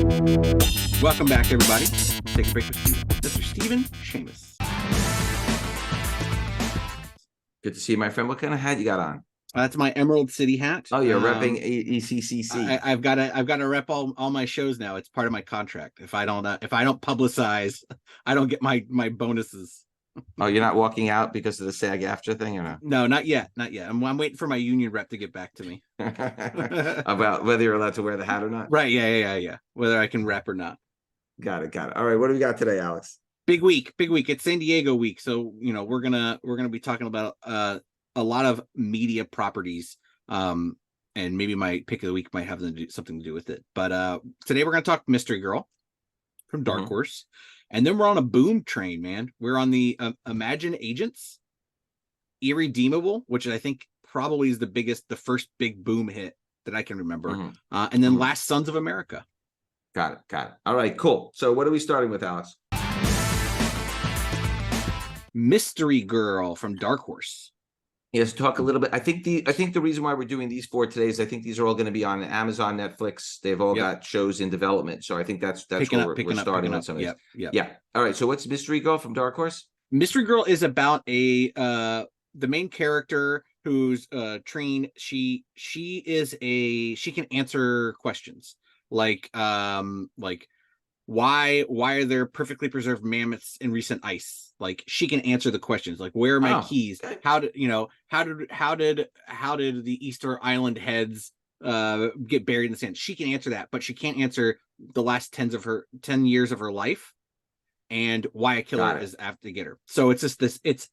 Welcome back, everybody. Take a break with Mr. Stephen Shamus. Good to see you, my friend. What kind of hat you got on? That's my Emerald City hat. Oh, you're repping ECCC. I've got to rep all my shows now. It's part of my contract. If I don't publicize, I don't get my bonuses. Oh, you're not walking out because of the SAG-AFTRA thing, or no? No, not yet. I'm waiting for my union rep to get back to me about whether you're allowed to wear the hat or not. Right? Yeah. Whether I can rep or not. Got it. All right, what do we got today, Alex? Big week. It's San Diego week, so we're gonna be talking about a lot of media properties, and maybe my pick of the week might have something to do with it. But today we're gonna talk Mystery Girl from Dark Horse, and then we're on a boom train, man. We're on the Imagine Agents, Irredeemable, which I think probably is the first big boom hit that I can remember, and then Last Sons of America. Got it. All right, cool. So what are we starting with, Alex? Mystery Girl from Dark Horse. Yes, talk a little bit. I think the reason why we're doing these 4 today is I think these are all going to be on Amazon, Netflix. They've all got shows in development. So I think that's where we're starting with some of these. Yeah. All right. So what's Mystery Girl from Dark Horse? Mystery Girl is about the main character who's trained. She can answer questions like why are there perfectly preserved mammoths in recent ice? Like, she can answer the questions, like, where are my keys? How did the Easter Island heads get buried in the sand? She can answer that, but she can't answer the last 10 years of her life and why a killer is after to get her. So it's just it's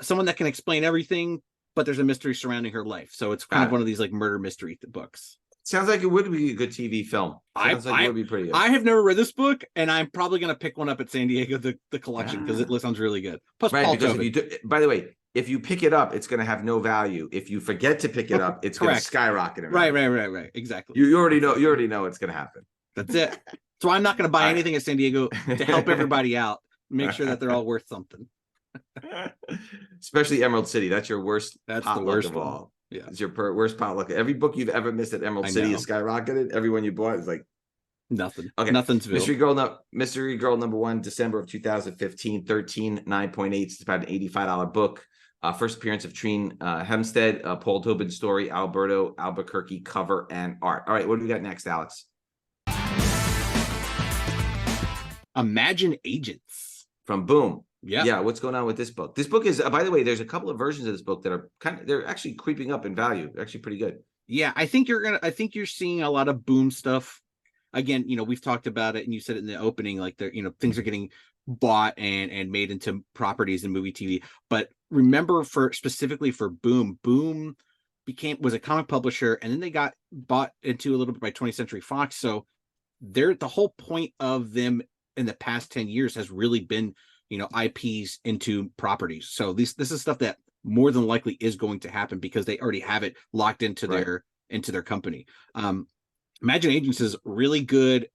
someone that can explain everything, but there's a mystery surrounding her life. So it's kind of one of these like murder mystery books. Sounds like it would be a good TV film. Sounds like it would be pretty good. I have never read this book, and I'm probably going to pick one up at San Diego, the collection, because it sounds really good. Plus, Paul Tobin. By the way, if you pick it up, it's going to have no value. If you forget to pick it up, it's going to skyrocket. Right. Exactly. You already know it's going to happen. That's it. So I'm not going to buy anything at San Diego to help everybody out. Make sure that they're all worth something. Especially Emerald City. That's your worst. That's the worst of all. Yeah, it's your worst potluck. Every book you've ever missed at Emerald City is skyrocketed. Everyone you bought is like nothing. Okay, nothing's Mystery Girl number 1, December of 2015, 9.8. It's about an $85 book. First appearance of Trine Hemstead, Paul Tobin story, Alberto Albuquerque cover and art. All right, what do we got next, Alex? Imagine Agents from Boom. Yeah. What's going on with this book? This book is, by the way, there's a couple of versions of this book that are they're actually creeping up in value. They're actually pretty good. Yeah, I think you're seeing a lot of Boom stuff. Again, we've talked about it, and you said it in the opening, like things are getting bought and made into properties in movie TV. But remember, specifically for Boom was a comic publisher, and then they got bought into a little bit by 20th Century Fox. So the whole point of them in the past 10 years has really been IPs into properties. So this is stuff that more than likely is going to happen because they already have it locked into their company. Imagine Agents is really good.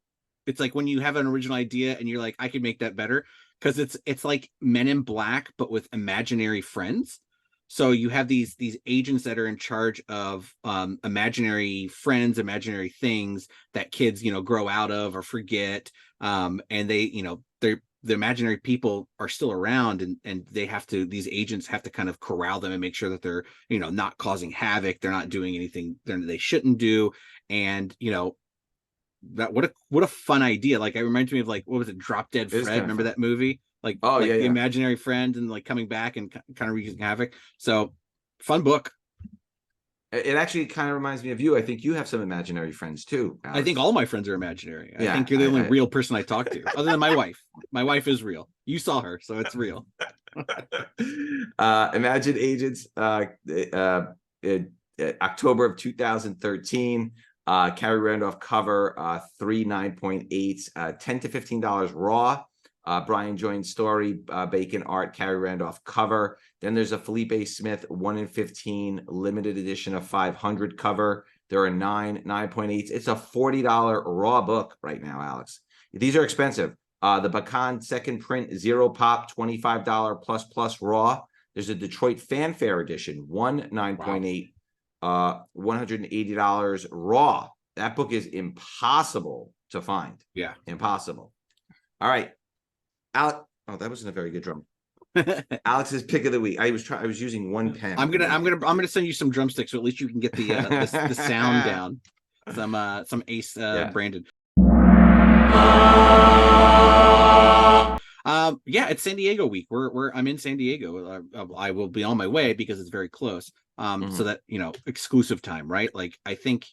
It's like when you have an original idea and you're like, I could make that better, because it's like Men in Black but with imaginary friends. So you have these agents that are in charge of imaginary friends, imaginary things that kids grow out of or forget, and the imaginary people are still around, and these agents have to kind of corral them and make sure that they're not causing havoc, they're not doing anything they shouldn't do. And that what a fun idea. Like, it reminds me of, like, what was it, Drop Dead Fred? Remember that movie? Like, the imaginary friend and like coming back and kind of wreaking havoc. So fun book. It actually kind of reminds me of you. I think you have some imaginary friends too, Alex. I think all my friends are imaginary. I think you're the only real person I talk to, other than my wife. My wife is real. You saw her, so it's real. Imagine Agents, October of 2013. Carrie Randolph cover, 9.8, $10 to $15 raw. Brian Joines story, Bacon art, Carrie Randolph cover. Then there's a Felipe Smith 1 in 15 limited edition of 500 cover. There are 9.8. It's a $40 raw book right now, Alex. These are expensive. The Bacan second print, 0 pop, $25 plus raw. There's a Detroit Fanfare edition, 9.8, $180 raw. That book is impossible to find. Yeah. Impossible. All right. Alex. Oh, that wasn't a very good drum. Alex's pick of the week. I was using one pen. I'm gonna send you some drumsticks, so at least you can get the sound down. Some Ace branded. Yeah, it's San Diego week. I'm in San Diego. I will be on my way because it's very close. So that, you know, exclusive time, right? Like I think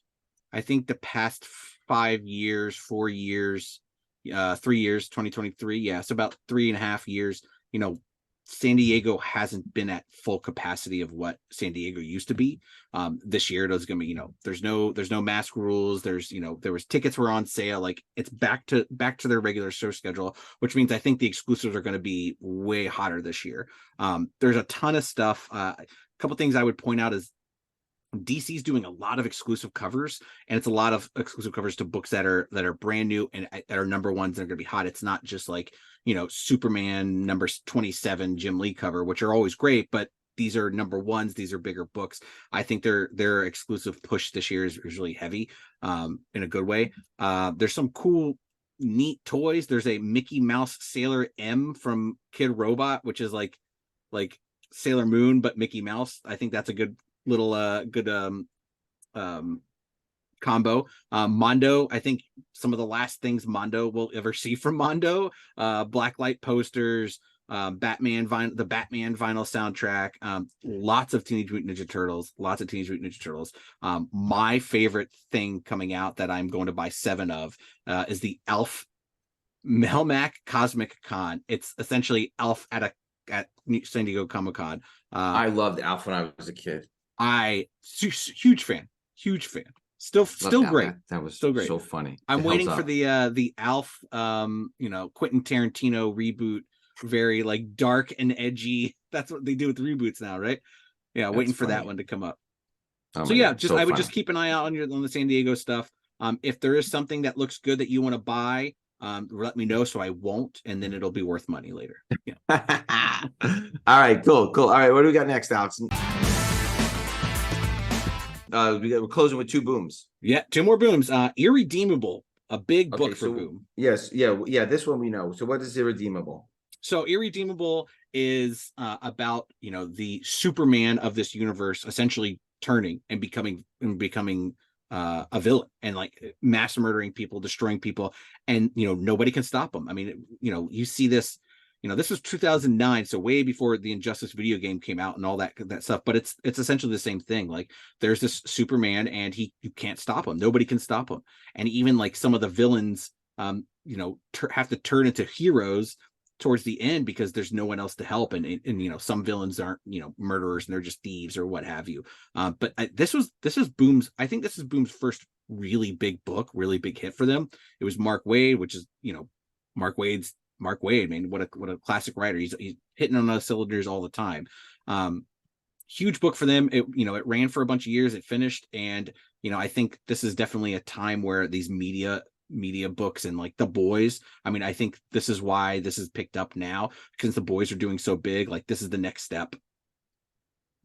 the past 5 years, 4 years, 3 years, 2023, yeah, so about 3.5 years, you know, San Diego hasn't been at full capacity of what San Diego used to be. This year there's gonna be, you know, there's no mask rules. There's, you know, tickets were on sale. Like it's back to their regular show schedule, which means I think the exclusives are going to be way hotter this year. There's a ton of stuff. A couple things I would point out is DC's doing a lot of exclusive covers, and it's a lot of exclusive covers to books that are brand new and that are number ones that are going to be hot. It's not just like, you know, Superman number 27 Jim Lee cover, which are always great, but these are number ones. These are bigger books. I think their exclusive push this year is really heavy, in a good way. There's some cool, neat toys. There's a Mickey Mouse Sailor M from Kid Robot, which is like Sailor Moon but Mickey Mouse. I think that's a good little combo. Mondo, I think some of the last things Mondo will ever see from Mondo. Blacklight posters, the Batman vinyl soundtrack, lots of Teenage Mutant Ninja Turtles. My favorite thing coming out that I'm going to buy 7 of is the Elf Melmac Cosmic Con. It's essentially Elf at San Diego Comic-Con. I loved Alf when I was a kid. Huge fan. Still great. That was still great. So funny. I'm waiting for the Alf, you know, Quentin Tarantino reboot. Very like dark and edgy. That's what they do with reboots now, right? Yeah, waiting for that one to come up. So yeah, I would just keep an eye out on the San Diego stuff. If there is something that looks good that you want to buy, let me know so I won't, and then it'll be worth money later. Yeah. All right, cool. All right, what do we got next, Alex? We're closing with 2 booms. Yeah, 2 more booms. Irredeemable, a big book for Boom. Yes, yeah. This one we know. So what is Irredeemable? So Irredeemable is about, you know, the Superman of this universe essentially turning and becoming a villain and like mass murdering people, destroying people, and, you know, nobody can stop him. I mean, you know, you see this. You know, this was 2009, so way before the Injustice video game came out and all that stuff. But it's essentially the same thing. Like there's this Superman, and you can't stop him. Nobody can stop him. And even like some of the villains, you know, have to turn into heroes towards the end because there's no one else to help. And you know, some villains aren't, you know, murderers and they're just thieves or what have you. But this is Boom's. I think this is Boom's first really big book, really big hit for them. It was Mark Waid, which is, you know, Mark Waid, man, what a classic writer. He's hitting on those cylinders all the time. Huge book for them. It, you know, it ran for a bunch of years. It finished, and, you know, I think this is definitely a time where these media books and like The Boys. I mean, I think this is why this is picked up now, since The Boys are doing so big. Like this is the next step.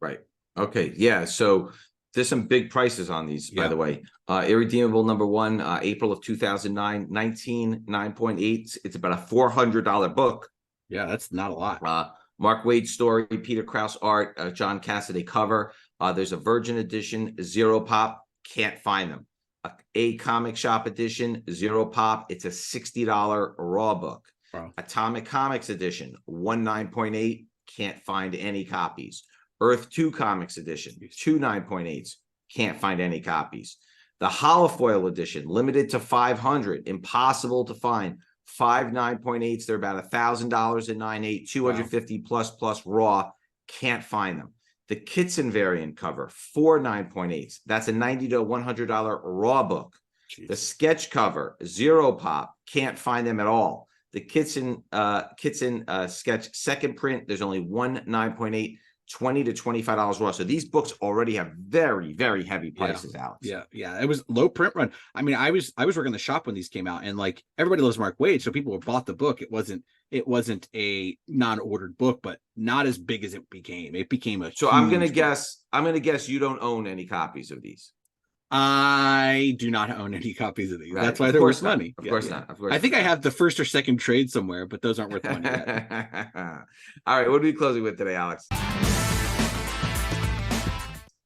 Right. Okay. Yeah. So there's some big prices on these, by the way. Irredeemable number 1, April of 2009, 9.8. It's about a $400 book. Yeah, that's not a lot. Mark Waid story, Peter Krause art, John Cassaday cover. There's a Virgin edition, 0 pop. Can't find them. A comic shop edition, 0 pop. It's a $60 raw book. Wow. Atomic Comics edition, 9.8. Can't find any copies. Earth 2 Comics edition, 2 9.8s, can't find any copies. The Holofoil edition, limited to 500, impossible to find. 5 9.8s, they're about $1,000 at 9.8, 250 plus raw, can't find them. The Kitson variant cover, 4 9.8s, that's a $90 to $100 raw book. Jeez. The sketch cover, 0 pop, can't find them at all. The Kitson sketch second print, there's only 1 9.8. $20 to $25 raw. So these books already have very, very heavy prices out. Yeah. It was low print run. I mean, I was working the shop when these came out, and like everybody loves Mark Waid, so people bought the book. It wasn't a non-ordered book, but not as big as it became. It became a. So I'm gonna guess you don't own any copies of these. I do not own any copies of these. Right. That's why Of they're course worth not. money. Of Yeah, course yeah. not. Of course I think I not. have the first or second trade somewhere, but those aren't worth money yet. All right. What are we closing with today, Alex?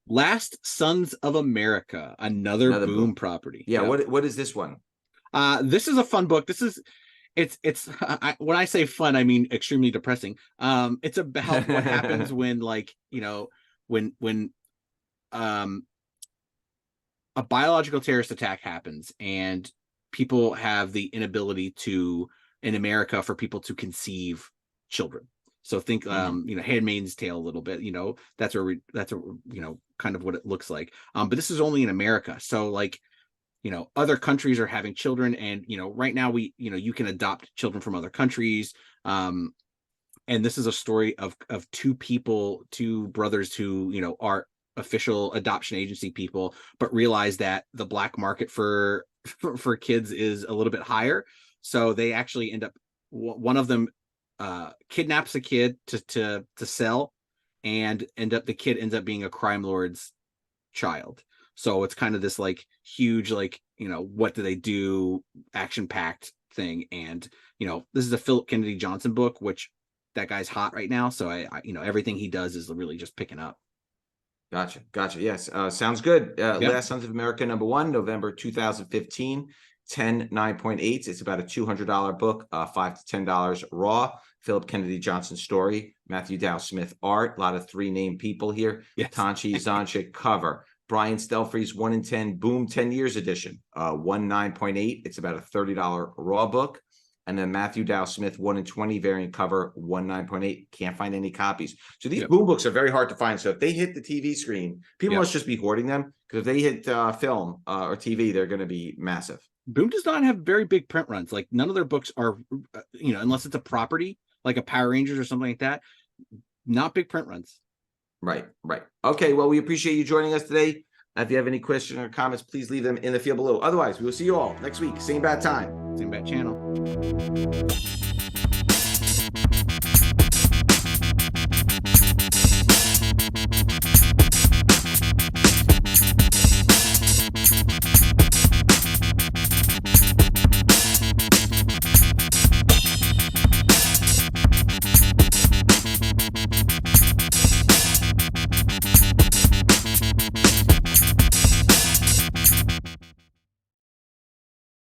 Last Sons of America, another Boom book. property. Yeah. Yep. What is this one? This is a fun book. It's when I say fun, I mean extremely depressing. It's about what happens when, like, when um a biological terrorist attack happens and people have the inability to, in America, for people to conceive children. So think, Handmaid's Tale a little bit. That's kind of what it looks like. But this is only in America. So, like, other countries are having children, and right now you can adopt children from other countries. And this is a story of two brothers who are official adoption agency people, but realize that the black market for kids is a little bit higher. So they actually end up, one of them kidnaps a kid to sell, and the kid ends up being a crime lord's child. So it's kind of this, like, huge, like, what do they do, action packed thing. And this is a Philip Kennedy Johnson book, which that guy's hot right now. So I everything he does is really just picking up. Gotcha. Yes. Sounds good. Yep. Last Sons of America, #1, November 2015, 9.8. It's about a $200 book, $5 to $10 raw. Philip Kennedy Johnson story, Matthew Dow Smith art, a lot of 3 named people here. Yes. Tanchi Zonchik cover. Brian Stelfree's 1 in 10 Boom 10 Years edition, 9.8. It's about a $30 raw book. And then Matthew Dow Smith 1 in 20 variant cover, 9.8. Can't find any copies. So these Boom books are very hard to find. So if they hit the TV screen, people must just be hoarding them, because if they hit film or TV, they're going to be massive. Boom does not have very big print runs. Like, none of their books are, unless it's a property like a Power Rangers or something like that, not big print runs. Right. Okay, well, we appreciate you joining us today. If you have any questions or comments, please leave them in the field below. Otherwise, we will see you all next week. Same bad time. Same bad channel.